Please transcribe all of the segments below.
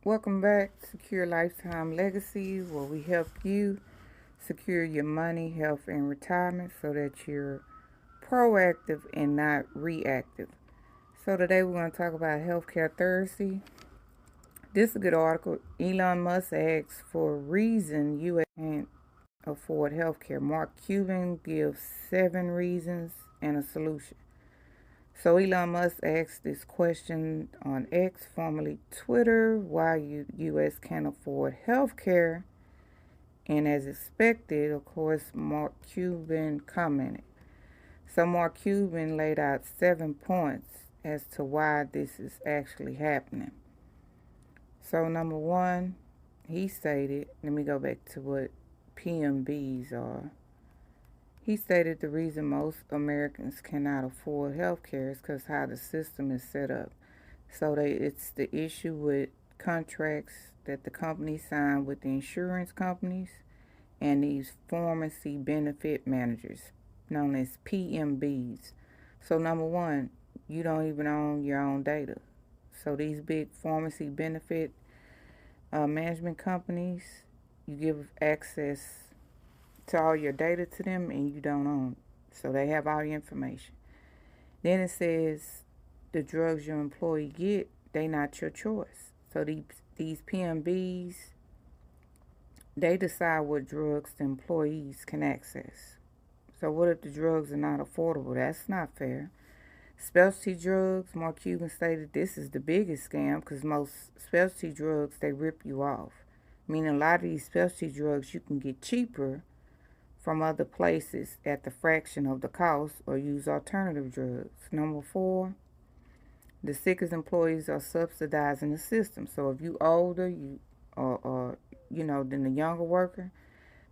Welcome back, Secure Lifetime Legacies, where we help you secure your money, health, and retirement so that you're proactive and not reactive. So today we're going to talk about Healthcare Thursday. This is a good article. Elon Musk asks for a reason U.S. can't afford healthcare. Mark Cuban gives 7 reasons and a solution. So Elon Musk asked this question on X, formerly Twitter, why U.S. can't afford health care. And as expected, of course, Mark Cuban commented. So Mark Cuban laid out 7 points as to why this is actually happening. So number 1, he stated, let me go back to what PMBs are. He stated the reason most Americans cannot afford health care is because how the system is set up. So it's the issue with contracts that the companies sign with the insurance companies and these pharmacy benefit managers, known as PMBs. So number 1, you don't even own your own data. So these big pharmacy benefit management companies, you give access to all your data to them and you don't own it. So they have all your information. Then it says the drugs your employee get, they not your choice. So these PMBs, they decide what drugs the employees can access. So what if the drugs are not affordable? That's not fair. Specialty drugs, Mark Cuban stated this is the biggest scam because most specialty drugs, they rip you off. Meaning a lot of these specialty drugs you can get cheaper from other places at the fraction of the cost or use alternative drugs. Number 4, the sickest employees are subsidizing the system. So if you older, than the younger worker,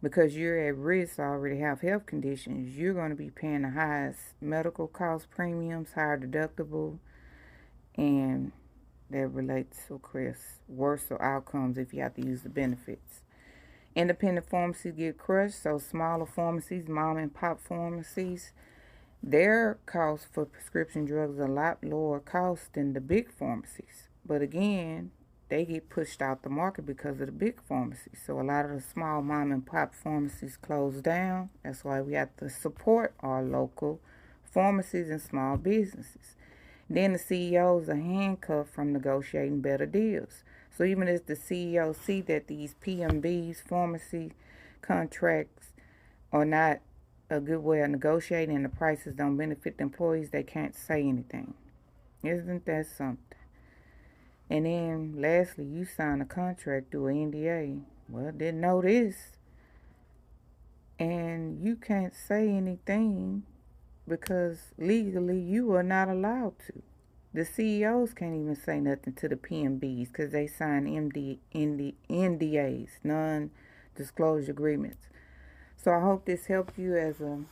because you're at risk, already have health conditions, you're going to be paying the highest medical cost premiums, higher deductible, and that relates to, of course, worse outcomes if you have to use the benefits. Independent pharmacies get crushed, so smaller pharmacies, mom and pop pharmacies, their cost for prescription drugs are a lot lower cost than the big pharmacies. But again, they get pushed out the market because of the big pharmacies. So a lot of the small mom and pop pharmacies close down. That's why we have to support our local pharmacies and small businesses. Then the CEOs are handcuffed from negotiating better deals. So even as the CEOs see that these PMBs, pharmacy contracts, are not a good way of negotiating and the prices don't benefit the employees, they can't say anything. Isn't that something? And then lastly, you sign a contract through an NDA. Well, didn't know this. And you can't say anything because legally you are not allowed to. The CEOs can't even say nothing to the PMBs because they sign NDAs, non-disclosure agreements. So I hope this helped you as a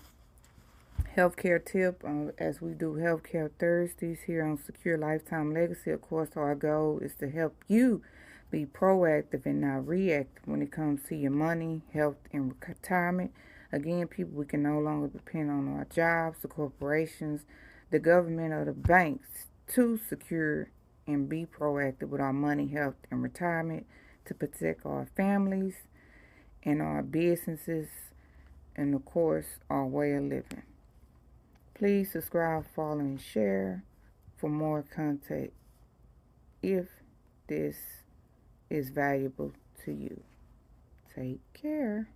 healthcare tip as we do Healthcare Thursdays here on Secure Lifetime Legacy. Of course, our goal is to help you be proactive and not reactive when it comes to your money, health, and retirement. Again, people, we can no longer depend on our jobs, the corporations, the government, or the banks to secure and be proactive with our money, health, and retirement to protect our families and our businesses and, of course, our way of living. Please subscribe, follow, and share for more content if this is valuable to you. Take care.